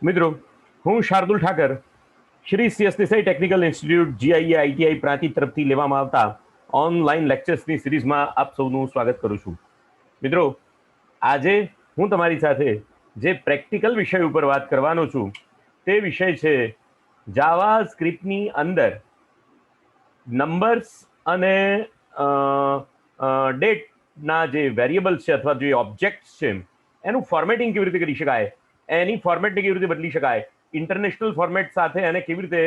મિત્રો, હું Shardul Thakar Shri CS Desai technical institute GIA ITI Prantij તરફથી લેવામાં આવતા ઓનલાઈન લેક્ચર્સની સિરીઝમાં આપ સૌનું સ્વાગત કરું છું. મિત્રો, આજે હું તમારી સાથે જે પ્રેક્ટિકલ વિષય ઉપર વાત કરવાનો છું તે વિષય છે જાવા સ્ક્રિપ્ટની અંદર નંબર્સ અને ડેટના જે વેરિયેબલ્સ છે અથવા જે ઓબ્જેક્ટ્સ છે એનું ફોર્મેટિંગ કેવી રીતે કરી શકાય, એની ફોર્મેટને કેવી રીતે બદલી શકાય, ઇન્ટરનેશનલ ફોર્મેટ સાથે એને કેવી રીતે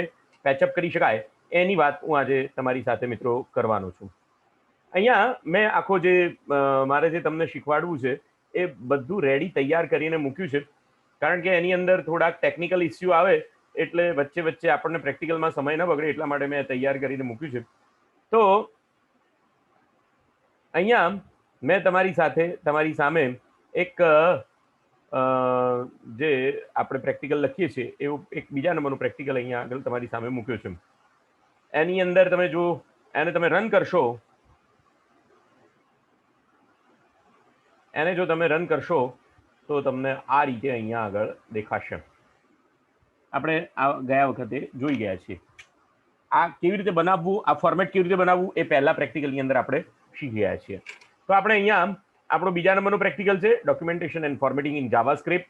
પેચઅપ કરી શકાય, એની વાત હું આજે તમારી સાથે મિત્રો કરવાનો છું. અહીંયા મેં આખો જે મારે જે તમને શીખવાડવું છે એ બધું રેડી તૈયાર કરીને મૂક્યું છે, કારણ કે એની અંદર થોડાક ટેકનિકલ ઇસ્યુ આવે એટલે વચ્ચે વચ્ચે આપણને પ્રેક્ટિકલમાં સમય ન બગડે એટલા માટે મેં તૈયાર કરીને મૂક્યું છે. તો અહીંયા મેં તમારી સામે એક જે આપણે પ્રેક્ટિકલ લખીએ છીએ એવું એક બીજા નંબરનું પ્રેક્ટિકલ અહીંયા આગળ તમારી સામે મૂક્યો છે. એની અંદર તમે જો એને તમે રન કરશો, એને જો તમે રન કરશો તો તમને આ રીતે અહીંયા આગળ દેખાશે. આપણે આ ગયા વખતે જોઈ ગયા છીએ. આ કેવી રીતે બનાવવું, આ ફોર્મેટ કેવી રીતે બનાવવું એ પહેલા પ્રેક્ટિકલની અંદર આપણે શીખી ગયા છીએ. તો આપણે અહીંયા આપણો બીજા નંબરનું પ્રેક્ટિકલ છે documentation and formatting in JavaScript,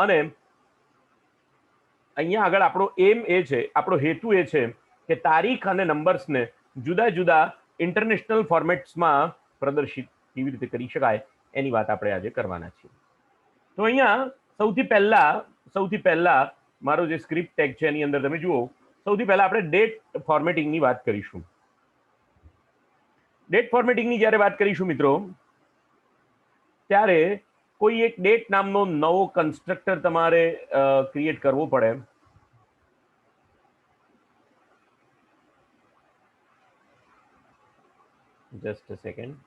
અને અહીંયા આગળ આપણો એમ એ છે, આપણો હેતુ એ છે કે તારીખ અને નંબર્સને જુદા જુદા ઇન્ટરનેશનલ ફોર્મેટ્સમાં પ્રદર્શિત કેવી રીતે કરી શકાય એની વાત આપણે આજે કરવાના છીએ. તો અહીંયા સૌથી પહેલા મારો જે સ્ક્રિપ્ટ ટેગ છે એની અંદર તમે જુઓ, સૌથી પહેલા આપણે ડેટ ફોર્મેટિંગની વાત કરીશું. ડેટ ફોર્મેટિંગની જ્યારે વાત કરીશું મિત્રો, ત્યારે કોઈ એક ડેટ નામનો નવો કન્સ્ટ્રક્ટર તમારે ક્રિએટ કરવો પડે. Just a second.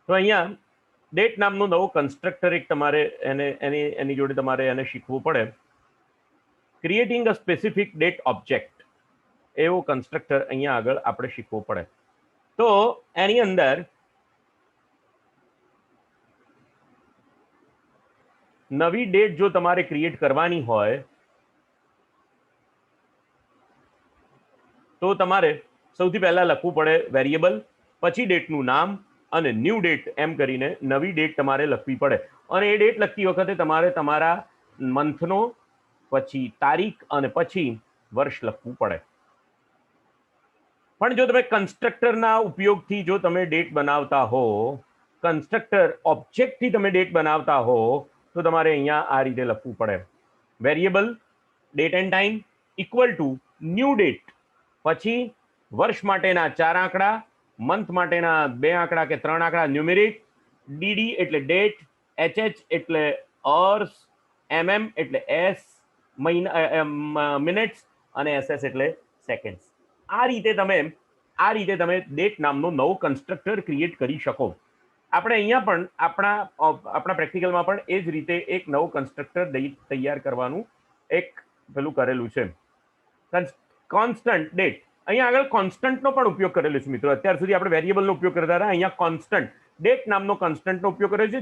તો અહીંયા ડેટ નામનો નવો કન્સ્ટ્રક્ટર એક તમારે એની જોડે તમારે એને શીખવું પડે. ક્રિએટિંગ અ સ્પેસિફિક ડેટ ઓબ્જેક્ટ એવો કન્સ્ટ્રક્ટર અહીંયા આગળ આપણે શીખવું પડે. તો એની અંદર નવી ડેટ જો તમારે ક્રિએટ કરવાની હોય તો તમારે સૌથી પહેલા લખવું પડે વેરિયેબલ, પછી ડેટનું નામ અને ન્યૂ ડેટ એમ કરીને નવી ડેટ તમારે લખવી પડે. અને એ ડેટ લખતી વખતે તમારે તમારા મંથનો, પછી તારીખ અને પછી વર્ષ લખવું પડે. પણ જો તમે કન્સ્ટ્રક્ટરના ઉપયોગથી જો તમે ડેટ બનાવતા હો, કન્સ્ટ્રક્ટર ઓબ્જેક્ટથી તમે ડેટ બનાવતા હો, તો તમારે અહીંયા આ રીતે લખવું પડે. Variable date end time equal to new date, પછી વર્ષ માટેના 4 આંકડા, મંથ માટેના 2 આંકડા કે 3 આંકડા ન્યુમેરિક, ડીડી એટલે ડેટ, એચએચ એટલે અવર્સ, એમએમ એટલે એસ મિનિટ્સ અને એસએસ એટલે સેકન્ડ્સ. આ રીતે તમે ડેટ નામનો નવો કન્સ્ટ્રક્ટર ક્રિએટ કરી શકો. આપણે અહીંયા પણ આપણા પ્રેક્ટિકલમાં પણ એ જ રીતે એક નવો કન્સ્ટ્રક્ટર તૈયાર કરવાનું એક પેલું કરેલું છે. કોન્સ્ટન્ટ ડેટ, અહીંયા આગળ કોન્સ્ટન્ટનો પણ ઉપયોગ કરેલો છે મિત્રો. અત્યાર સુધી આપણે વેરિયેબલનો ઉપયોગ કરતા હતા, અહીંયા કોન્સ્ટન્ટ ડેટ નામનો કોન્સ્ટન્ટનો ઉપયોગ કર્યો છે,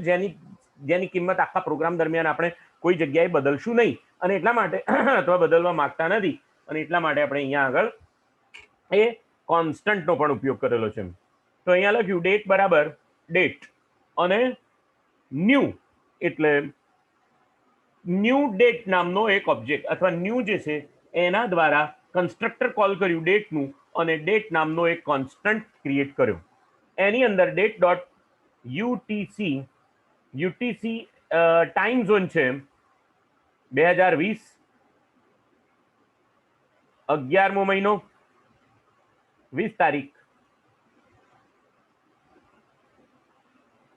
જેની કિંમત આખા પ્રોગ્રામ દરમિયાન આપણે કોઈ જગ્યાએ બદલશું નહીં, અને એટલા માટે અથવા બદલવા માંગતા નથી, અને એટલા માટે આપણે અહીંયા આગળ એ કોન્સ્ટન્ટનો પણ ઉપયોગ કરેલો છે. તો અહીંયા લખ્યું ડેટ બરાબર ડેટ અને ન્યૂ એટલે ન્યૂ ડેટ નામનો એક ઓબ્જેક્ટ અથવા ન્યૂ જે છે એના દ્વારા કન્સ્ટ્રક્ટર કોલ કર્યું ડેટનું અને ડેટ નામનો એક કોન્સ્ટન્ટ ક્રિએટ કર્યો. એની અંદર date dot UTC time zone છે 2020 11મો મહિનો 20 તારીખ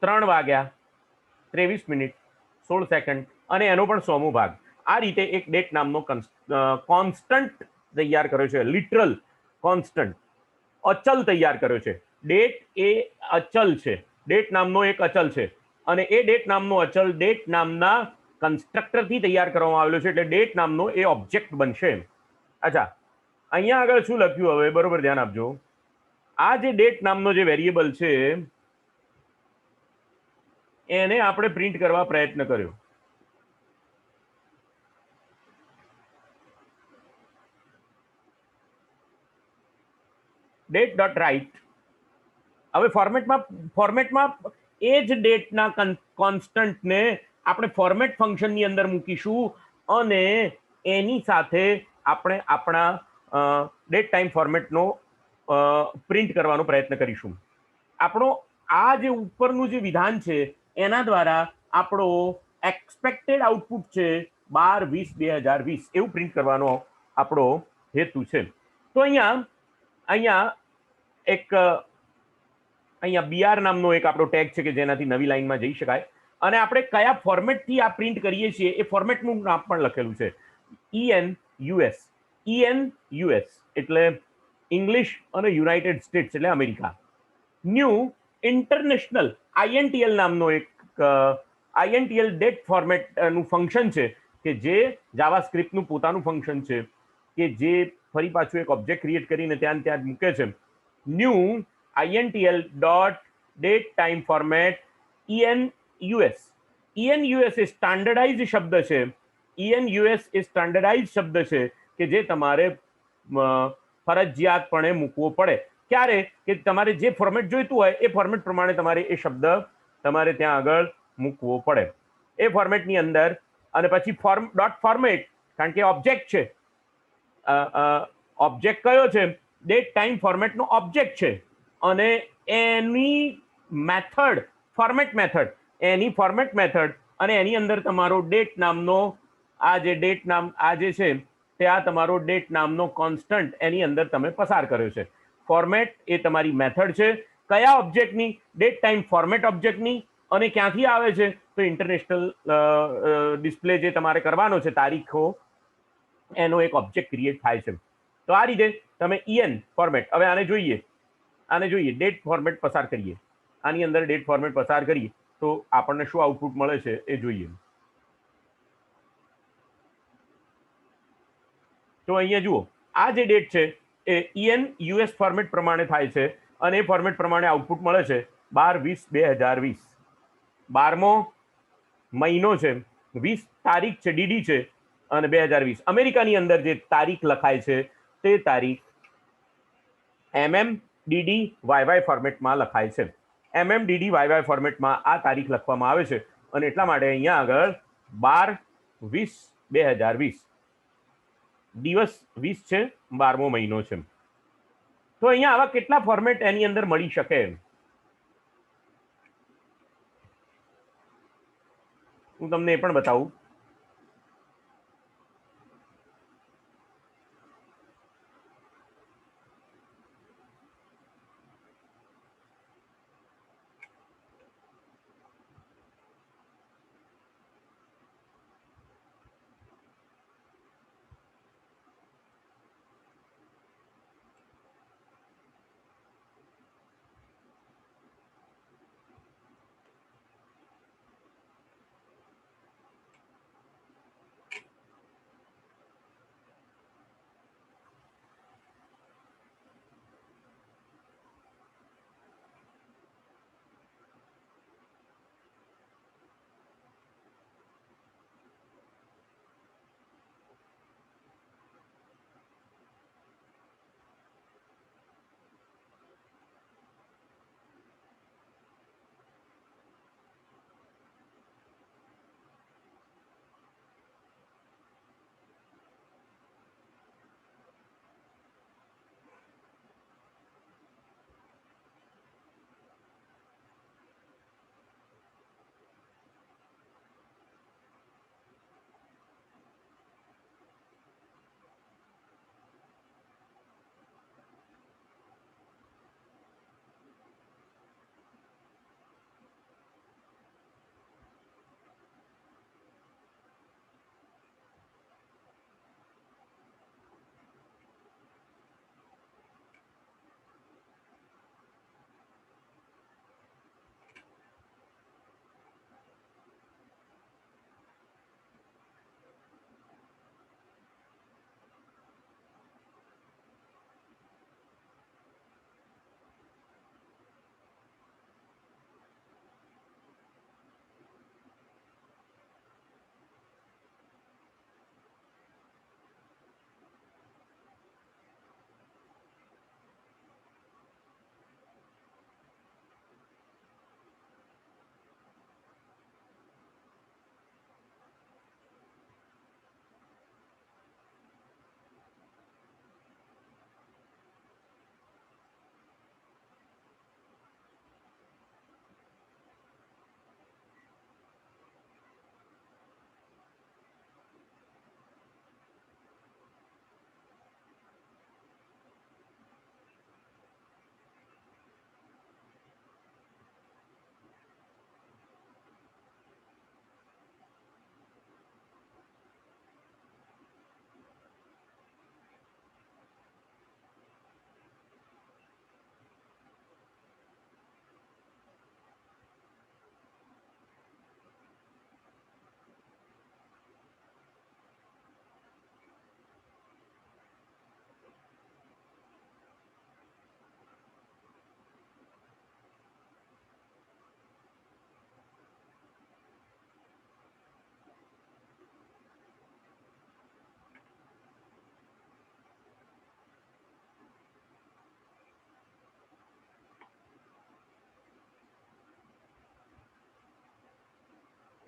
3 વાગ્યા 23 મિનિટ 16 સેકન્ડ અને એનો પણ 100મો ભાગ. આ રીતે એક ડેટ નામનો કોન્સ્ટન્ટ તૈયાર કર્યો છે. લિટરલ કોન્સ્ટન્ટ અચલ તૈયાર કર્યો છે. ડેટ એ અચલ છે. ડેટ નામનો એક અચલ છે અને એ ડેટ નામનો અચલ ડેટ નામના કન્સ્ટ્રક્ટરથી તૈયાર કરવામાં આવેલો છે એટલે ડેટ નામનો એ ઓબ્જેક્ટ બનશે. અચ્છા, અહીંયા આગળ શું લખ્યું હવે બરોબર ધ્યાન આપજો. આ જે ડેટ નામનો જે વેરિયેબલ છે એને આપણે પ્રિન્ટ કરવા પ્રયત્ન કર્યો. Date dot write. હવે ફોર્મેટમાં એ જ ડેટના કોન્સ્ટન્ટને આપણે ફોર્મેટ ફંક્શનની અંદર મૂકીશું અને એની સાથે આપણે આપણા ડેટ ટાઈમ ફોર્મેટનો પ્રિન્ટ કરવાનો પ્રયત્ન કરીશું. આપણો આ જે ઉપરનું જે વિધાન છે એના દ્વારા આપણો એક્સપેક્ટેડ આઉટપુટ છે 12/20/2020 એવું પ્રિન્ટ કરવાનો આપણો હેતુ છે. તો અહીંયા એક અહીંયા બીઆર નામનો એક આપણો ટેગ છે કે જેનાથી નવી લાઈનમાં જઈ શકાય અને આપણે કયા ફોર્મેટથી આ પ્રિન્ટ કરીએ છીએ એ ફોર્મેટનું નામ પણ લખેલું છે ENUS. ENUS એટલે ઇંગ્લિશ અને યુનાઇટેડ સ્ટેટ્સ એટલે અમેરિકા. ન્યૂ ઇન્ટરનેશનલ INTL નામનો એક INTL ડેટ ફોર્મેટનું ફંક્શન છે કે જે જાવાસ્ક્રિપ્ટનું પોતાનું ફંક્શન છે કે જે ફરી પાછું એક ઓબ્જેક્ટ ક્રિએટ કરીને ત્યાં મૂકે છે. New INTL dot date time format ENUS. ENUS એ સ્ટાન્ડર્ડાઇઝ શબ્દ છે. ENUS એ સ્ટાન્ડર્ડાઇઝ શબ્દ છે કે જે તમારે ફરજિયાતપણે મૂકવો પડે. ક્યારે કે તમારે જે ફોર્મેટ જોઈતું હોય એ ફોર્મેટ પ્રમાણે તમારે એ શબ્દ તમારે ત્યાં આગળ મૂકવો પડે. એ ફોર્મેટની અંદર અને પછી ડોટ ફોર્મેટ કારણ કે ઓબ્જેક્ટ છે. ઓબ્જેક્ટ કયો છે? ડેટ ટાઈમ ફોર્મેટનો ઓબ્જેક્ટ છે અને એની મેથડ ફોર્મેટ મેથડ એની ફોર્મેટ મેથડ અને એની અંદર તમારો ડેટ નામનો આ જે ડેટ નામ આ જે છે તે આ તમારો ડેટ નામનો કોન્સ્ટન્ટ એની અંદર તમે પસાર કર્યો છે. ફોર્મેટ એ તમારી મેથડ છે. કયા ઓબ્જેક્ટની? ડેટ ટાઈમ ફોર્મેટ ઓબ્જેક્ટની. અને ક્યાંથી આવે છે? તો ઇન્ટરનેશનલ ડિસ્પ્લે જે તમારે કરવાનો છે તારીખો એનો એક ઓબ્જેક્ટ ક્રિએટ થાય છે. તો આ રીતે તમે EN ફોર્મેટ. હવે આને જોઈએ ડેટ ફોર્મેટ પસાર કરીએ. આની અંદર ડેટ ફોર્મેટ પસાર કરીએ તો આપણને શું આઉટપુટ મળે છે એ જોઈએ. તો અહીંયા જુઓ આ જે ડેટ છે એ ENUS ફોર્મેટ પ્રમાણે થાય છે અને એ ફોર્મેટ પ્રમાણે આઉટપુટ મળે છે 12/20/2020. 12મો મહિનો છે, 20 તારીખ છે, DD છે અને 2020. અમેરિકાની અંદર જે તારીખ લખાય છે તે તારીખ MMDDYY ફોર્મેટમાં લખાય છે. MMDDYY ફોર્મેટમાં આ તારીખ લખવામાં આવે છે અને એટલા માટે અહીંયા આગળ 12/20/2020 દિવસ 20 છે, 12મો મહિનો છે. તો અહીંયા આવા કેટલા ફોર્મેટ એની અંદર મળી શકે? હું તમને એ પણ બતાવું.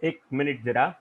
એક મિનિટ જરા.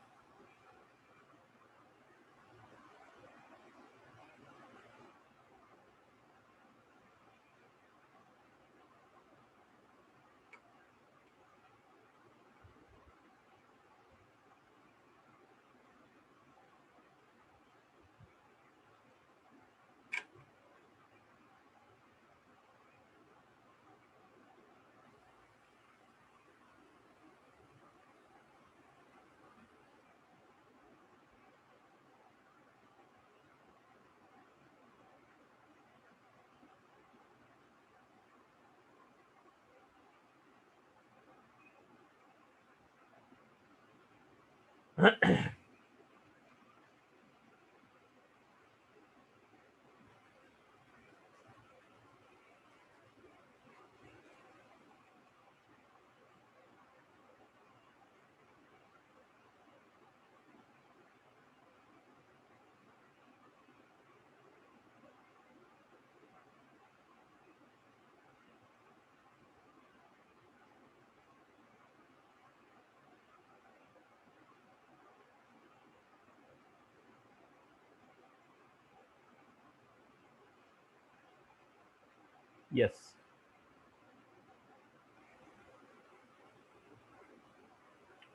Yes,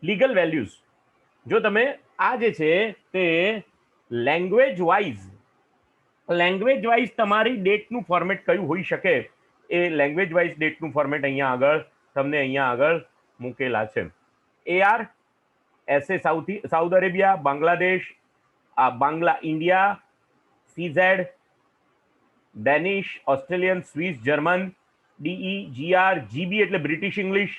legal values. જો તમે આ જે છે તે લેંગ્વેજ વાઇઝ તમારી ડેટનું ફોર્મેટ કયું હોઈ શકે, એ લેંગ્વેજ વાઇઝ ડેટનું ફોર્મેટ અહીંયા આગળ તમને અહીંયા આગળ મૂકેલા છે. AR SA south Arabia, Bangladesh, Bangla India, CZ Danish, Australian, Swiss, German, DE, GR, GB એટલે British English,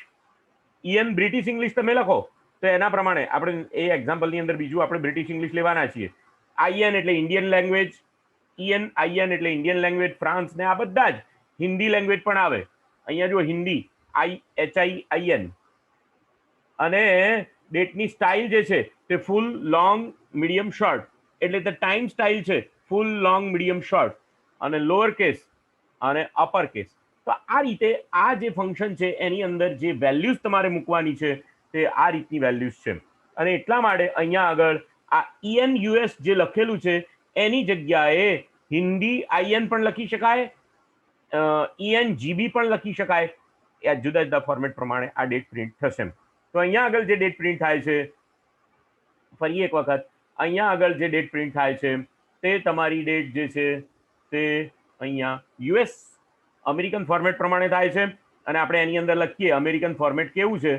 EN British English તમે લખો તો એના પ્રમાણે આપણે એ એક્ઝામ્પલની અંદર બીજું આપણે બ્રિટિશ ઇંગ્લિશ લેવાના છીએ. IN એટલે ઇન્ડિયન લેંગ્વેજ, IN એટલે ઇન્ડિયન લેંગ્વેજ, ફ્રાન્સ ને આ બધા જ હિન્દી લેંગ્વેજ પણ આવે. અહીંયા જો હિન્દી HIN. અને ડેટની સ્ટાઇલ જે છે તે ફૂલ, લોંગ, મીડિયમ, શોર્ટ. એટલે તે ટાઈમ સ્ટાઇલ છે ફૂલ, લોંગ, મીડિયમ, શોર્ટ, અને લોઅર કેસ અને અપર કેસ. તો આ રીતે આ જે ફંક્શન છે એની અંદર જે વેલ્યુઝ તમારે મૂકવાની છે તે આ રીતની વેલ્યુઝ છે. અને એટલા માટે અહીંયા આગળ આ ENUS જે લખેલું છે એની જગ્યાએ હિન્દી IN પણ લખી શકાય, ENGB પણ લખી શકાય. એ જુદા જુદા ફોર્મેટ પ્રમાણે આ ડેટ પ્રિન્ટ થશે. તો અહીંયા આગળ જે ડેટ પ્રિન્ટ થાય છે, ફરી એક વખત અહીંયા આગળ જે ડેટ પ્રિન્ટ થાય છે તે તમારી ડેટ જે છે તે અહીંયા US અમેરિકન ફોર્મેટ પ્રમાણે થાય છે. અને આપણે એની અંદર લખીએ અમેરિકન ફોર્મેટ કેવું છે,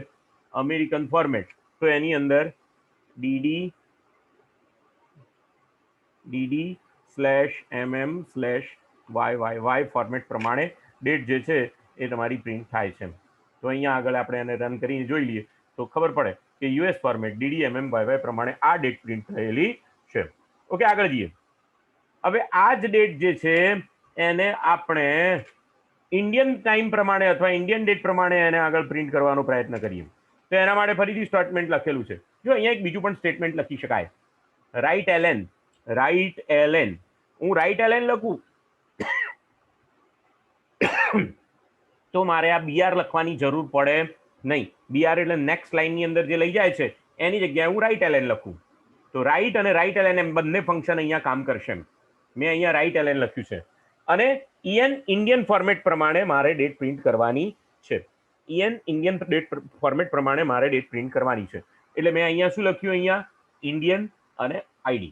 અમેરિકન ફોર્મેટ, તો એની અંદર DD/MM/YYY ફોર્મેટ પ્રમાણે ડેટ જે છે એ તમારી પ્રિન્ટ થાય છે. તો અહીંયા આગળ આપણે એને રન કરીને જોઈ લઈએ તો ખબર પડે કે US ફોર્મેટ DDMMYY પ્રમાણે આ ડેટ પ્રિન્ટ થયેલી છે. ઓકે, આગળ જઈએ. હવે આ જ ડેટ જે છે એને આપણે ઇન્ડિયન ટાઈમ પ્રમાણે અથવા ઇન્ડિયન ડેટ પ્રમાણે એને આગળ પ્રિન્ટ કરવાનો પ્રયત્ન કરીએ. તો એના માટે ફરીથી સ્ટેટમેન્ટ લખેલું છે. જો અહીંયા એક બીજું પણ સ્ટેટમેન્ટ લખી શકાય, રાઇટ એલએન. હું રાઇટ એલએન લખું તો મારે આ BR લખવાની જરૂર પડે નહીં. BR એટલે નેક્સ્ટ લાઇનની અંદર જે લઈ જાય છે એની જગ્યાએ હું રાઇટ એલએન લખું તો રાઇટ અને રાઇટ એલએન એમ બંને ફંક્શન અહીંયા કામ કરશે. મેં અહીંયા રાઇટ એલએન લખ્યું છે. અને EN ઇન્ડિયન ફોર્મેટ પ્રમાણે મારે ડેટ પ્રિન્ટ કરવાની છે. EN ઇન્ડિયન ડેટ ફોર્મેટ પ્રમાણે મારે ડેટ પ્રિન્ટ કરવાની છે. એટલે મેં અહીંયા શું લખ્યું, અહીંયા ઇન્ડિયન અને ID.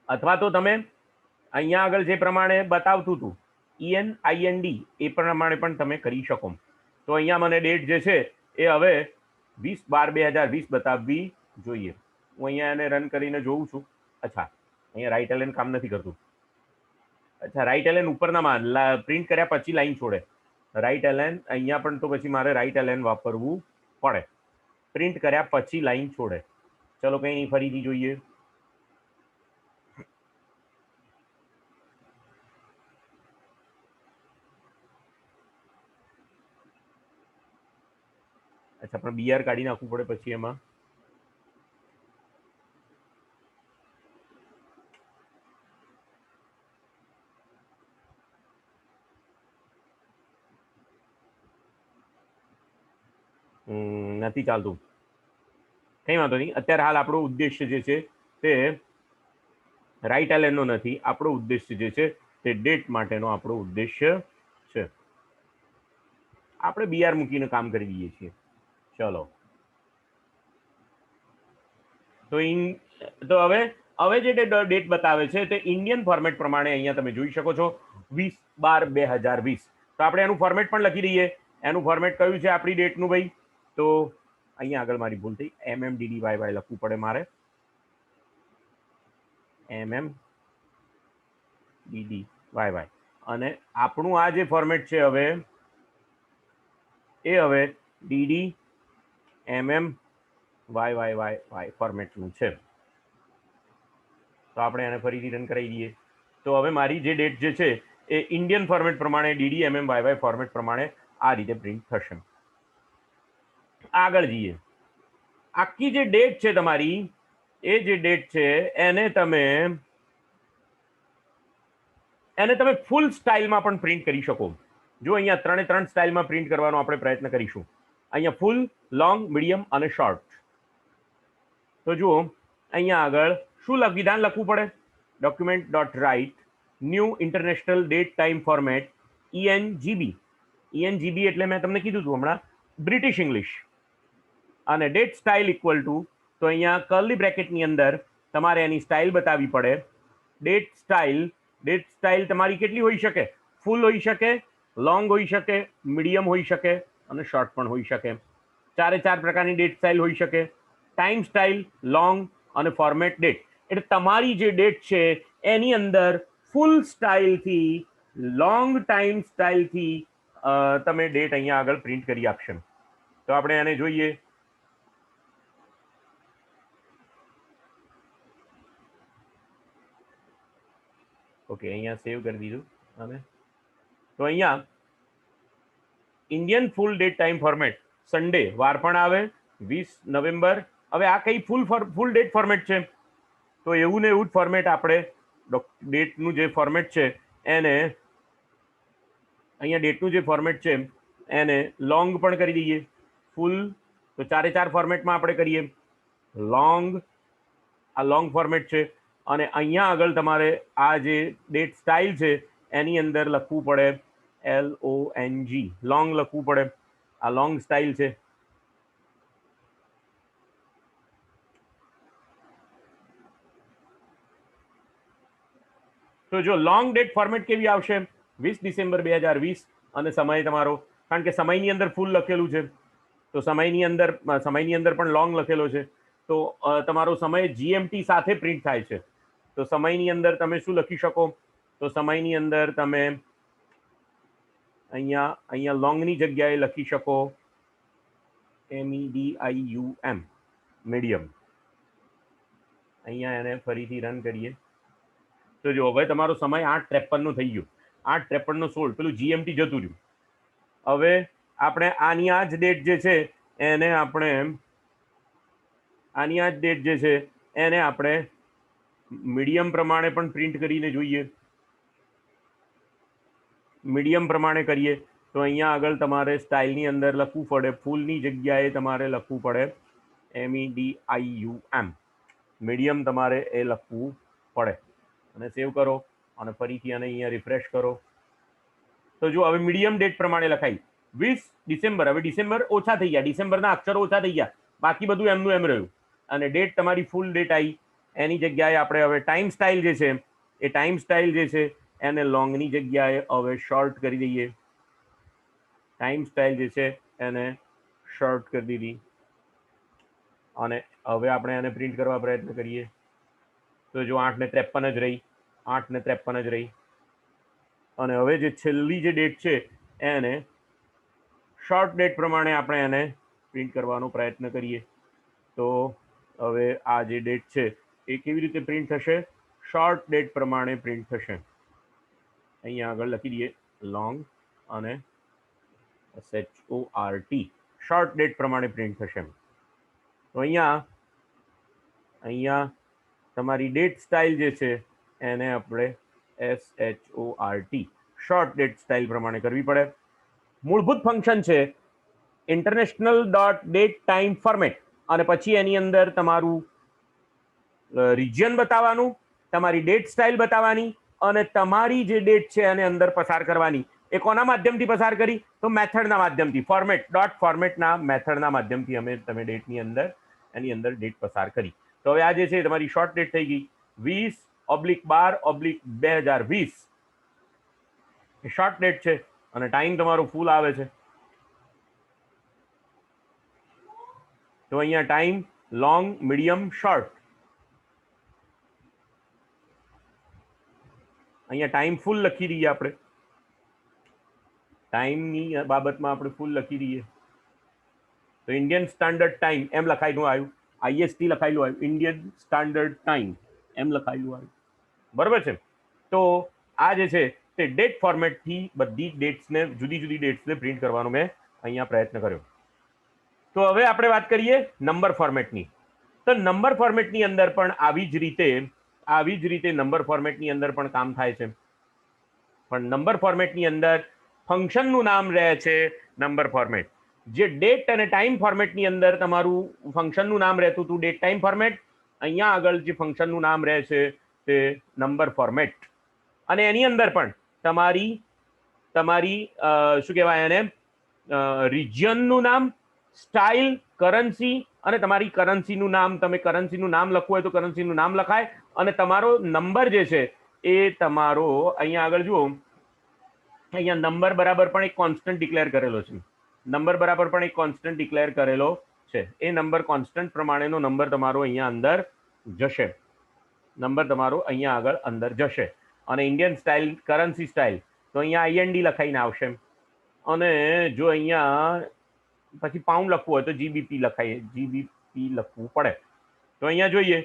અથવા તો તમે અહીંયા આગળ જે પ્રમાણે બતાવતું હતું ENIND એ પ્રમાણે પણ તમે કરી શકો. તો અહીંયા મને ડેટ જે છે એ હવે 20/12/2020 બતાવવી જોઈએ. હું અહીંયા એને રન કરીને જોઉં છું. અચ્છા, અહીંયા રાઇટ એલએન કામ નથી કરતું. અચ્છા, રાઇટ એલએન ઉપરના પ્રિન્ટ કર્યા પછી લાઈન છોડે. રાઇટ એલએન અહીંયા પણ તો પછી મારે રાઇટ એલએન વાપરવું પડે. પ્રિન્ટ કર્યા પછી લાઈન છોડે. ચલો કંઈ નહીં, ફરીથી જોઈએ. અચ્છા, પણ BR કાઢી નાખવું પડે પછી એમાં. નથી ચાલતું. કંઈ વાંધો નહીં. અત્યારે હાલ આપણો ઉદ્દેશ્ય જે છે તે રાઈટ એલેનનો નથી. આપણો ઉદ્દેશ્ય જે છે તે ડેટ માટેનો આપણો ઉદ્દેશ્ય છે. આપણે બીઆર મૂકીને કામ કરી દઈએ છીએ. ચલો, તો હવે જે ડેટ બતાવે છે તે ઇન્ડિયન ફોર્મેટ પ્રમાણે અહીંયા તમે જોઈ શકો છો 20/12/2020. તો આપણે એનું ફોર્મેટ પણ લખી દઈએ. એનું ફોર્મેટ કયું છે આપણી ડેટનું ભાઈ? તો અહીંયા આગળ મારી ભૂલ થઈ, MMDDYY લખવું પડે મારે. MMDDYY. અને આપણું આ જે ફોર્મેટ છે હવે DDMMYYY ફોર્મેટનું છે. તો આપણે એને ફરીથી રન કરાવી દઈએ. તો હવે મારી જે ડેટ જે છે એ ઇન્ડિયન ફોર્મેટ પ્રમાણે DDMMYY ફોર્મેટ પ્રમાણે આ રીતે પ્રિન્ટ થશે. આગળ જઈએ. આખી જે ડેટ છે તમારી, એ જે ડેટ છે એને તમે ફૂલ સ્ટાઇલમાં પણ પ્રિન્ટ કરી શકો. જો અહીંયા 3 સ્ટાઇલમાં પ્રિન્ટ કરવાનો આપણે પ્રયત્ન કરીશું. અહીંયા ફૂલ, લોંગ, મીડિયમ અને શોર્ટ. તો જુઓ અહીંયા આગળ શું વિધાન લખવું પડે? Document dot write new international date time format ENGB. ENGB એટલે મેં તમને કીધું હતું હમણાં, બ્રિટિશ ઇંગ્લિશ. અને ડેટ સ્ટાઇલ ઇક્વલ ટુ, તો અહીંયા કર્લી બ્રેકેટની અંદર તમારે એની સ્ટાઇલ બતાવવી પડે. ડેટ સ્ટાઇલ તમારી કેટલી હોઈ શકે? ફૂલ હોઈ શકે, લોંગ હોઈ શકે, મીડિયમ હોઈ શકે અને શોર્ટ પણ હોઈ શકે. 4 પ્રકારની ડેટ સ્ટાઇલ હોઈ શકે. ટાઈમ સ્ટાઇલ, લોંગ અને ફોર્મેટ ડેટ. એટલે તમારી જે ડેટ છે એની અંદર ફૂલ સ્ટાઇલથી, લોંગ ટાઈમ સ્ટાઇલથી તમે ડેટ અહીંયા આગળ પ્રિન્ટ કરી આપશે. તો આપણે એને જોઈએ. ઓકે, અહીંયા સેવ કરી દીધું. અને તો અહીંયા ઇન્ડિયન ફૂલ ડેટ ટાઈમ ફોર્મેટ, સન્ડે વાર પણ આવે 20 નવેમ્બર. હવે આ કઈ ફૂલ ડેટ ફોર્મેટ છે? તો એવું ને એવું જ ફોર્મેટ આપણે ડેટનું જે ફોર્મેટ છે એને અહીંયા ડેટનું જે ફોર્મેટ છે એને લોંગ પણ કરી દઈએ. ફૂલ તો 4 ફોર્મેટમાં આપણે કરીએ. લોંગ, આ લોંગ ફોર્મેટ છે. અને અહીંયા આગળ તમારે આ જે ડેટ સ્ટાઇલ છે એની અંદર લખવું પડે LONG, લોંગ લખવું પડે. આ લોંગ સ્ટાઇલ છે. તો જો લોંગ ડેટ ફોર્મેટ કેવી આવશે? 20 ડિસેમ્બર 2020 અને સમય તમારો, કારણ કે સમયની અંદર ફૂલ લખેલું છે તો સમયની અંદર પણ લોંગ લખેલો છે. તો તમારો સમય GMT સાથે પ્રિન્ટ થાય છે. તો સમયની અંદર તમે શું લખી શકો? તો સમયની અંદર તમે અહીંયા લોંગની જગ્યાએ લખી શકો MEDIUM, મીડિયમ. અહીંયા એને ફરીથી રન કરીએ. તો જો હવે તમારો સમય 8:53 થઈ ગયો. 8:53:16 પેલું GMT જતું રહ્યું. હવે આપણે આની આ જ ડેટ જે છે એને આપણે મીડિયમ પ્રમાણે પણ પ્રિન્ટ કરીને જોઈએ. મીડિયમ પ્રમાણે કરીએ તો અહીંયા આગળ તમારે સ્ટાઇલની અંદર લખવું પડે, ફૂલની જગ્યાએ તમારે લખવું પડે MEDIUM, મીડિયમ તમારે એ લખવું પડે. અને સેવ કરો અને ફરીથી આને અહીંયા રિફ્રેશ કરો. તો જો હવે મીડિયમ ડેટ પ્રમાણે લખાય 20 ડિસેમ્બર. હવે ડિસેમ્બર ઓછા થઈ ગયા, ડિસેમ્બરના અક્ષરો ઓછા થઈ ગયા, બાકી બધું એમનું એમ રહ્યું. અને ડેટ તમારી ફૂલ ડેટ આવી. એની જગ્યાએ આપણે હવે ટાઈમ સ્ટાઇલ જે છે એ ટાઈમ સ્ટાઇલ જે છે એને લોંગની જગ્યાએ હવે શોર્ટ કરી દઈએ. ટાઈમ સ્ટાઇલ જે છે એને શોર્ટ કરી દીધી. અને હવે આપણે એને પ્રિન્ટ કરવા પ્રયત્ન કરીએ. તો જો 8:53 જ રહી, 8:53 જ રહી. અને હવે જે છેલ્લી જે ડેટ છે એને શોર્ટ ડેટ પ્રમાણે આપણે એને પ્રિન્ટ કરવાનો પ્રયત્ન કરીએ. તો હવે આ જે ડેટ છે એ કેવી રીતે પ્રિન્ટ થશે? શોર્ટ ડેટ પ્રમાણે પ્રિન્ટ થશે. અહીંયા આગળ લખી દઈએ લોંગ અને SHORT, શોર્ટ ડેટ પ્રમાણે પ્રિન્ટ થશે. તો અહીંયા તમારી ડેટ સ્ટાઇલ જે છે એને આપણે SHORT, શોર્ટ ડેટ સ્ટાઇલ પ્રમાણે કરવી પડે. મૂળભૂત ફંક્શન છે international dot date time format. અને પછી એની અંદર તમારું રિજિયન બતાવવાનું, તમારી ડેટ સ્ટાઇલ બતાવવાની અને તમારી જે ડેટ છે એને અંદર પસાર કરવાની. એ કોના માધ્યમથી પસાર કરી? તો મેથડના માધ્યમથી, ફોર્મેટ ડોટ ફોર્મેટના મેથડના માધ્યમથી તમે ડેટની અંદર એની અંદર ડેટ પસાર કરી. તો હવે આ જે છે તમારી શોર્ટ ડેટ થઈ ગઈ 20/12/2020. એ શોર્ટ ડેટ છે અને ટાઈમ તમારો ફૂલ આવે છે. તો અહીંયા ટાઈમ લોંગ, મીડિયમ, શોર્ટ. અહીંયા ટાઈમ ફૂલ લખી દઈએ આપણે. ટાઈમની બાબતમાં આપણે ફૂલ લખી દઈએ. તો ઇન્ડિયન સ્ટાન્ડર્ડ ટાઈમ એમ લખાયેલું આવ્યું, આઈએસટી લખાયેલું આવ્યું, ઇન્ડિયન સ્ટાન્ડર્ડ ટાઈમ એમ લખાયેલું આવ્યું. બરોબર છે. તો આ જે છે તે ડેટ ફોર્મેટથી બધી ડેટ્સને, જુદી જુદી ડેટ્સને પ્રિન્ટ કરવાનો મેં અહીંયા પ્રયત્ન કર્યો. તો હવે આપણે વાત કરીએ નંબર ફોર્મેટની. તો નંબર ફોર્મેટની અંદર પણ આવી જ રીતે નંબર ફોર્મેટની અંદર પણ કામ થાય છે. પણ નંબર ફોર્મેટની અંદર ફંક્શનનું નામ રહે છે નંબર ફોર્મેટ. જે ડેટ અને ટાઈમ ફોર્મેટની અંદર તમારું ફંક્શનનું નામ રહેતું હતું ડેટ ટાઈમ ફોર્મેટ, અહીંયા આગળ જે ફંક્શનનું નામ રહે છે તે નંબર ફોર્મેટ. અને એની અંદર પણ તમારી શું કહેવાય એને, રિજિયનનું નામ, સ્ટાઇલ, કરન્સી અને તમારી કરન્સીનું નામ. તમે કરન્સીનું નામ લખવું હોય તો કરન્સીનું નામ લખાય. અને તમારો નંબર જે છે એ તમારો અહીંયા આગળ જુઓ, અહીંયા નંબર બરાબર પણ એક કોન્સ્ટન્ટ ડિક્લેર કરેલો છે. નંબર બરાબર પણ એક કોન્સ્ટન્ટ ડિક્લેર કરેલો છે. એ નંબર કોન્સ્ટન્ટ પ્રમાણેનો નંબર તમારો અહીંયા અંદર જશે. નંબર તમારો અહીંયા આગળ અંદર જશે. અને ઇન્ડિયન સ્ટાઇલ, કરન્સી સ્ટાઇલ, તો અહીંયા આઈએનડી લખાઈને આવશે. અને જો અહીંયા પછી પાઉન્ડ લખવું હોય તો જીબીપી લખવું પડે. તો અહીંયા જોઈએ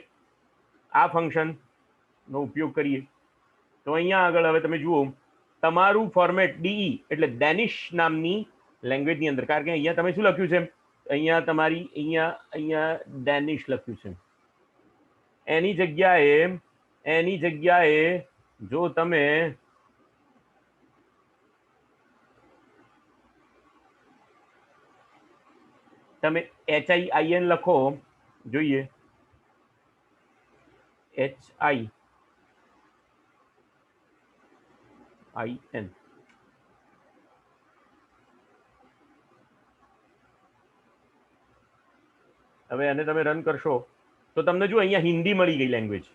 આ ફંક્શનનો ઉપયોગ કરીએ. તો અહીંયા આગળ હવે તમે જુઓ તમારું ફોર્મેટ ડીઈ એટલે ડેનિશ નામની લેંગ્વેજની અંદર, કારણ કે અહીંયા તમે શું લખ્યું છે, અહીંયા તમારી અહીંયા ડેનિશ લખ્યું છે. એની જગ્યાએ જો તમે HIIN લખો, જોઈએ HIIN, હવે આને તમે રન કરશો તો તમને જો અહીંયા હિન્દી મળી ગઈ લેંગ્વેજ.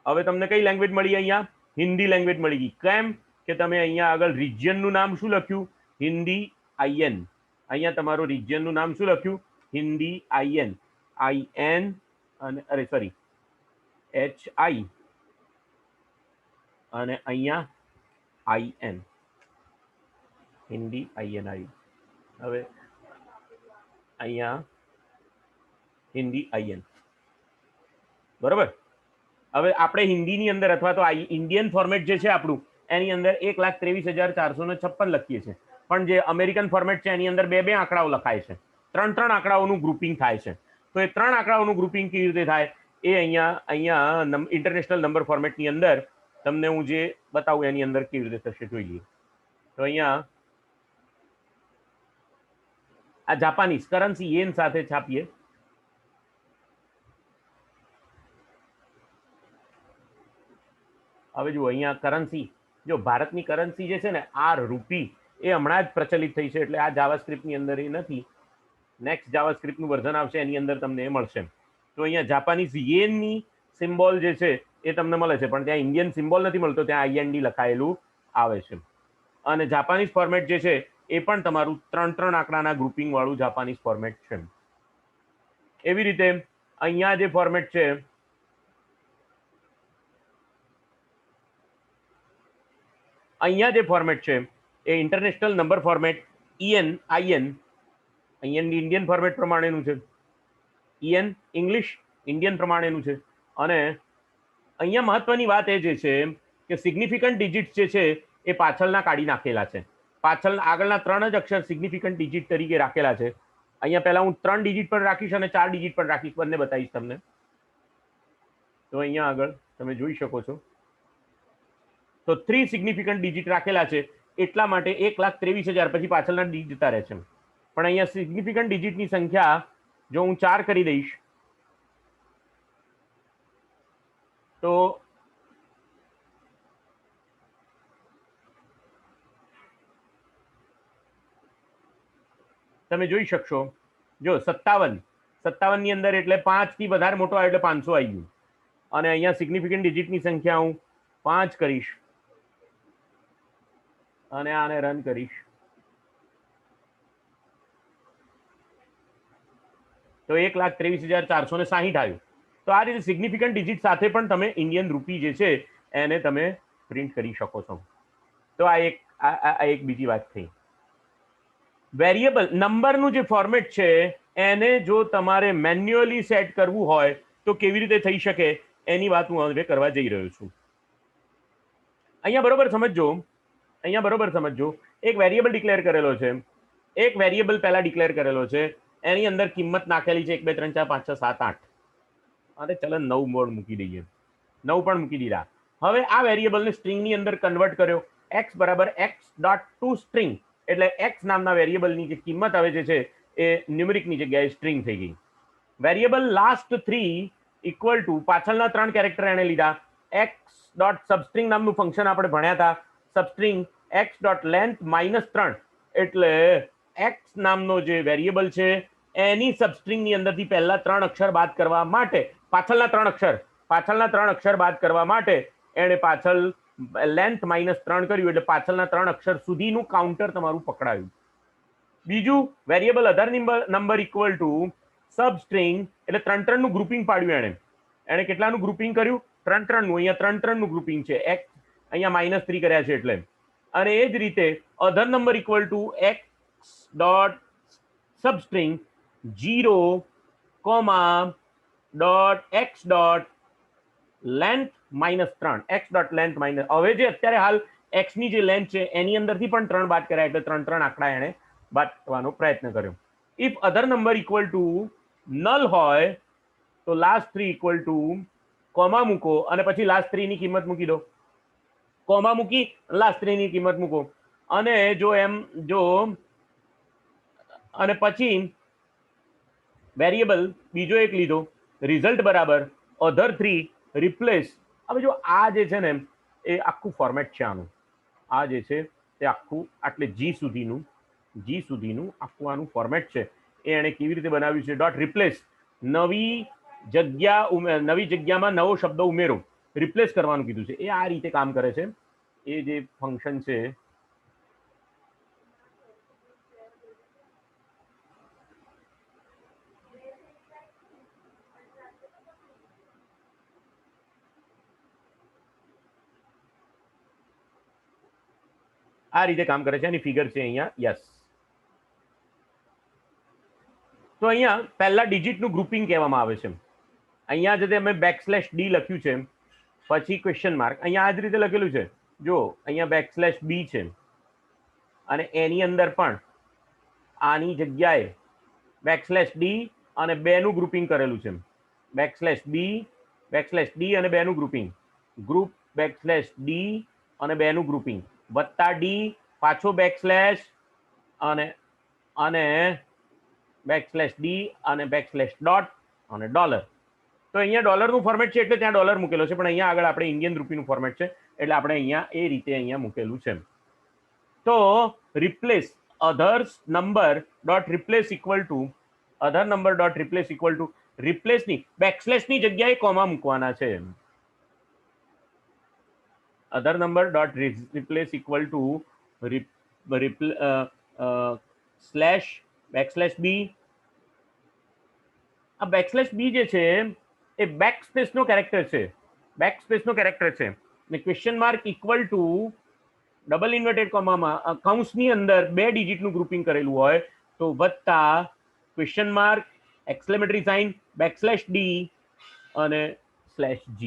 હવે તમને કઈ લેંગ્વેજ મળી? અહીંયા હિન્દી લેંગ્વેજ મળી ગઈ. કેમ કે તમે અહીંયા આગળ રિજિયનનું નામ શું લખ્યું? હિન્દી IN. અહીંયા તમારું રિજિયનનું નામ શું લખ્યું? હિન્દી IN અને HI અને અહીંયા IN, હિન્દી IN આવ્યું. હવે અહીંયા હિન્દી IN, બરોબર. હવે આપણે હિન્દીની અંદર અથવા તો ઇન્ડિયન ફોર્મેટ જે છે આપણું એની અંદર 1,23,456 લખીએ છીએ. પણ જે અમેરિકન ફોર્મેટ છે એની અંદર 2 આંકડાઓ લખાય છે, 3 આંકડાઓનું ગ્રુપિંગ થાય છે. તો એ 3 આંકડાઓનું ગ્રુપિંગ કેવી રીતે થાય એ અહીંયા ઇન્ટરનેશનલ નંબર ફોર્મેટની અંદર તમને હું જે બતાવું એની અંદર કેવી રીતે થશે જોઈ લઈએ. તો અહીંયા આ જાપાનીઝ કરન્સી યેન સાથે છાપીએ. હવે જુઓ અહીંયા કરન્સી, જો ભારતની કરન્સી જે છે ને રૂપી, એ હમણાં જ પ્રચલિત થઈ છે. એટલે આ જાવાસ્ક્રિપ્ટની અંદર એ નથી. નેક્સ્ટ જાવાસ્ક્રિપ્ટનું વર્ઝન આવશે એની અંદર તમને એ મળશે. તો અહીંયા જાપાનીઝ યેનની સિમ્બોલ જે છે એ તમને મળે છે, પણ ત્યાં ઇન્ડિયન સિમ્બોલ નથી મળતો, ત્યાં IND લખાયેલું આવે છે. અને જાપાનીઝ ફોર્મેટ જે છે એ પણ તમારું 3 આંકડાના ગ્રુપિંગ વાળું જાપાનીઝ ફોર્મેટ છે. એવી રીતે અહીંયા જે ફોર્મેટ છે, એ international number format IN Indian format પ્રમાણેનું છે. EN ઇંગ્લિશ ઇન્ડિયન પ્રમાણેનું છે. અને અહીંયા મહત્વની વાત એ જે છે કે સિગ્નિફિકન્ટ ડિજિટ્સ જે છે એ પાછળના કાઢી નાખેલા છે. આગળના 3 જ અક્ષર સિગ્નિફિકન્ટ ડિજિટ તરીકે રાખેલા છે. અહીંયા પહેલા હું 3 ડિજિટ પણ રાખીશ અને 4 ડિજિટ પણ રાખીશ, બંને બતાવીશ તમને. તો અહીંયા આગળ તમે જોઈ શકો છો તો 3 સિગ્નિફિકન્ટ ડિજિટ રાખેલા છે. એટલા માટે 1,23,000 પછી પાછળના ડિજિટ જતા રહે છે. પણ અહીંયા સિગ્નિફિકન્ટ ડિજિટની સંખ્યા જો હું 4 કરી દઈશ તો તમે જોઈ શકશો, જો 57 ની અંદર એટલે 5 થી વધારે મોટો આવ્યો એટલે 500 આવી ગયું, અને અહીંયા સિગ્નિફિકન્ટ ડિજિટની સંખ્યા હું 5 કરીશ અને આને રન કરીશ તો 1,23,460 આવ્યું. તો આ રીતે સિગ્નિફિકન્ટ ડિજિટ સાથે પણ તમે ઇન્ડિયન રૂપી જે છે એને તમે પ્રિન્ટ કરી શકો છો. તો આ એક બીજી વાત થઈ. વેરિયેબલ નંબરનું જે ફોર્મેટ છે એને જો તમારે મેન્યુઅલી સેટ કરવું હોય તો કેવી રીતે થઈ શકે એની વાત હું હવે કરવા જઈ રહ્યો છું. અહીંયા બરોબર સમજજો, એક વેરિયેબલ ડિક્લેર કરેલો છે, એક વેરિયેબલ પહેલા ડિક્લેર કરેલો છે, એની અંદર કિંમત નાખેલી છે 1 2 3 4 5 6 7 8, અને ચલો 9 મોડ મૂકી દઈએ, 9 પણ મૂકી દીધા. હવે આ વેરિયેબલને સ્ટ્રિંગની અંદર કન્વર્ટ કર્યો, x બરાબર x ડોટ ટુ સ્ટ્રિંગ, એટલે x નામના વેરિયેબલની જે કિંમત આવે છે એ ન્યુમેરિકની જગ્યાએ સ્ટ્રિંગ થઈ ગઈ. વેરિયેબલ લાસ્ટ 3 ઇક્વલ ટુ પાછળના 3 કેરેક્ટર એને લીધા, x ડોટ સબસ્ટ્રિંગ નામનું ફંક્શન આપણે ભણ્યા હતા, સબસ્ટ્રિંગ x ડોટ લેન્થ -3, એટલે x નામનો જે વેરિયેબલ છે એની સબસ્ટ્રિંગની અંદરથી પહેલા 3 અક્ષર બાદ કરવા માટે, પાછળના 3 અક્ષર બાદ કરવા માટે એને પાછળ લેન્થ -3 કર્યું, એટલે પાછળના 3 અક્ષર સુધીનું કાઉન્ટર તમારું પકડાયું. બીજું વેરિયેબલ અધર નંબર ઇક્વલ ટુ સબસ્ટ્રિંગ, એટલે 3 નું ગ્રુપિંગ પાડ્યું એને કેટલાનું ગ્રુપિંગ કર્યું? 3 નું. અહીંયા 3 નું ગ્રુપિંગ છે, x અહીંયા -3 કર્યા છે એટલે. અને એ જ રીતે other number equal to x dot substring 0, dot x dot length -3, x dot length minus. હવે જે અત્યારે હાલ x ની જે લેન્થ છે એની અંદરથી પણ 3 બાદ કર્યા, એટલે 3 આંકડા એને બાદ કરવાનો પ્રયત્ન કર્યો. If other number equal two null હોય તો લાસ્ટ 3 ઇક્વલ ટુ કોમા મૂકો અને પછી લાસ્ટ 3 ની કિંમત મૂકી દો, કોમા મૂકી લાસ્ટ 3 ની કિંમત મૂકો, અને અને પછી વેરિયેબલ બીજો એક લીધો, રિઝલ્ટ બરાબર અધર 3 રિપ્લેસ. હવે જો આ જે છે ને એ આખું ફોર્મેટ છે આનું, આ જે છે તે આખું આટલે જી સુધીનું આખું આનું ફોર્મેટ છે એ એને કેવી રીતે બનાવ્યું છે? ડોટ રિપ્લેસ, નવી જગ્યામાં નવો શબ્દ ઉમેરો, રિપ્લેસ કરવાનું કીધું છે. એ આ રીતે કામ કરે છે. એ જે ફંક્શન છે આ રીતે કામ કરે છે. એની ફિગર છે અહીંયા, યસ. તો અહીંયા પહેલા ડિજિટનું ગ્રુપિંગ કહેવામાં આવે છે. અહીંયા જે અમે /d લખ્યું છે, પછી ક્વેશ્ચન માર્ક, અહીંયા આ જ રીતે લખેલું છે. જો અહીંયા /b છે, અને એની અંદર પણ આની જગ્યાએ /d અને 2 નું ગ્રુપિંગ કરેલું છે. /b અને 2 નું ગ્રુપિંગ, ગ્રુપ /d અને 2 નું ગ્રુપિંગ, વત્તા ડી, પાછો અને /d અને /ડોટ અને ડોલર. તો અહીંયા ડોલરનું ફોર્મેટ છે એટલે ત્યાં ડોલર મૂકેલો છે, પણ અહીંયા આગળ આપણે ઇન્ડિયન રૂપીનું ફોર્મેટ છે એટલે આપણે અહીંયા એ રીતે અહીંયા મૂકેલું છે. તો replace others number dot replace equal to રિપ્લેસની બેકસ્લેશની જગ્યાએ કોમા મૂકવાના છે. Other number dot replace equal to /b. આ /b જે છે એ બેકસ્પેસનો કેરેક્ટર છે, ને question mark equal to double inverted કોમામાં કૌંસની અંદર 2 ડિજિટનું ગ્રુપિંગ કરેલું હોય તો વત્તા question mark, exclamatory sign, /d અને /g.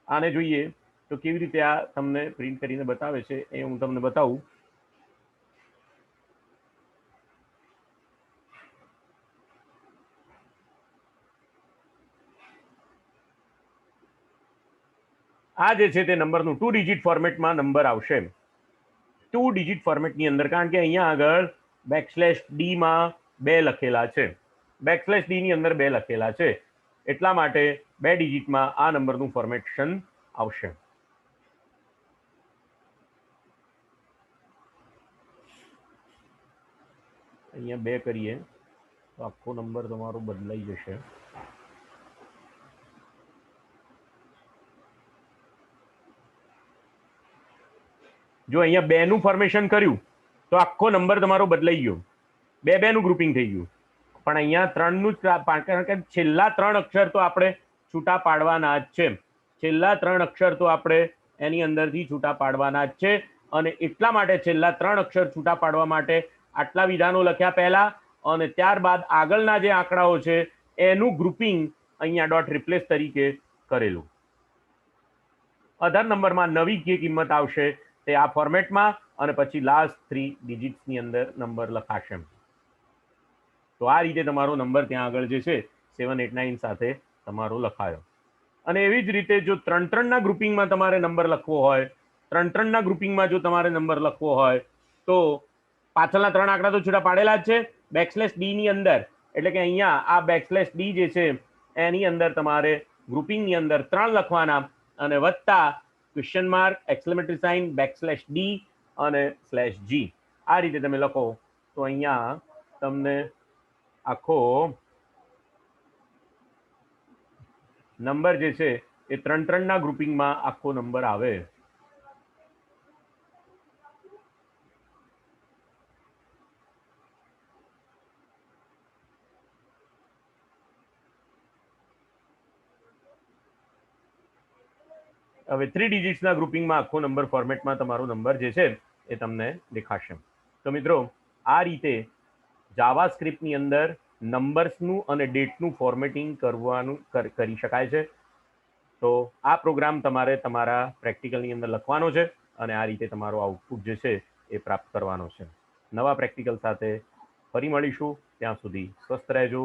આને જોઈએ તો કેવી રીતે આ તમને પ્રિન્ટ કરીને બતાવે છે એ હું તમને બતાવું. આ જે છે તે નંબરનું 2 ડિજિટ ફોર્મેટમાં નંબર આવશે, 2 ડિજિટ ફોર્મેટની અંદર, કારણ કે અહીંયા આગળ /d માં 2 લખેલા છે, બેકસ્લેશ ડી ની અંદર 2 લખેલા છે, એટલા માટે 2 ડિજિટમાં આ નંબરનું ફોર્મેશન આવશે. અહીંયા 2 કરીએ તો આખો નંબર તમારો બદલાઈ જશે. જો અહીંયા 2 નું ફોર્મેશન કર્યું તો આખો નંબર તમારો બદલાઈ ગયો, 2 નું ગ્રુપિંગ થઈ ગયું. પણ અહીંયા 3 નું કારણ કે છેલ્લા 3 અક્ષર તો આપણે છૂટા પાડવાના જ છે. છેલ્લા 3 અક્ષર તો આપણે એની અંદરથી છૂટા પાડવાના જ છે, અને એટલા માટે છેલ્લા 3 અક્ષર છૂટા પાડવા માટે આટલા વિધાનો લખ્યા પહેલા, અને ત્યારબાદ આગળના જે આંકડાઓ છે એનું ગ્રુપિંગ અહીંયા ડોટ રિપ્લેસ તરીકે કરેલું. અધર નંબરમાં નવી જે કિંમત આવશે તે આ ફોર્મેટમાં અને પછી લાસ્ટ 3 ડિજિટ્સની અંદર નંબર લખાશે. તો આ રીતે તમારો નંબર ત્યાં આગળ જે છે 789 સાથે તમારો લખાયો. અને એવી જ રીતે જો 3-3 ના ગ્રુપિંગમાં તમારે નંબર લખવો હોય, 3-3 ના ગ્રુપિંગમાં જો તમારે નંબર લખવો હોય તો પાછળના 3 આંકડા તો છૂટા પાડેલા જ છે બેકસ્લેશ ડી ની અંદર, એટલે કે અહીંયા આ બેકસ્લેશ ડી જે છે એની અંદર તમારે ગ્રુપિંગની અંદર 3 લખવાના અને વત્તા question mark, exclamatory sign, backslash D અને સ્લેશ જી. આ રીતે તમે લખો તો અહીંયા તમને આખો નંબર જે છે એ 3-3 ના ગ્રુપિંગમાં આખો નંબર આવે. હવે 3 ડિજિટ્સના ગ્રુપિંગમાં આખો નંબર ફોર્મેટમાં તમારો નંબર જે છે એ તમને દેખાશે. તો મિત્રો આ રીતે જાવાસ્ક્રિપ્ટની અંદર નંબર્સનું અને ડેટનું ફોર્મેટિંગ કરી શકાય છે. તો આ પ્રોગ્રામ તમારે તમારા પ્રેક્ટિકલની અંદર લખવાનો છે અને આ રીતે તમારો આઉટપુટ જે છે એ પ્રાપ્ત કરવાનો છે. નવા પ્રેક્ટિકલ સાથે ફરી મળીશું. ત્યાં સુધી સ્વસ્થ રહેજો.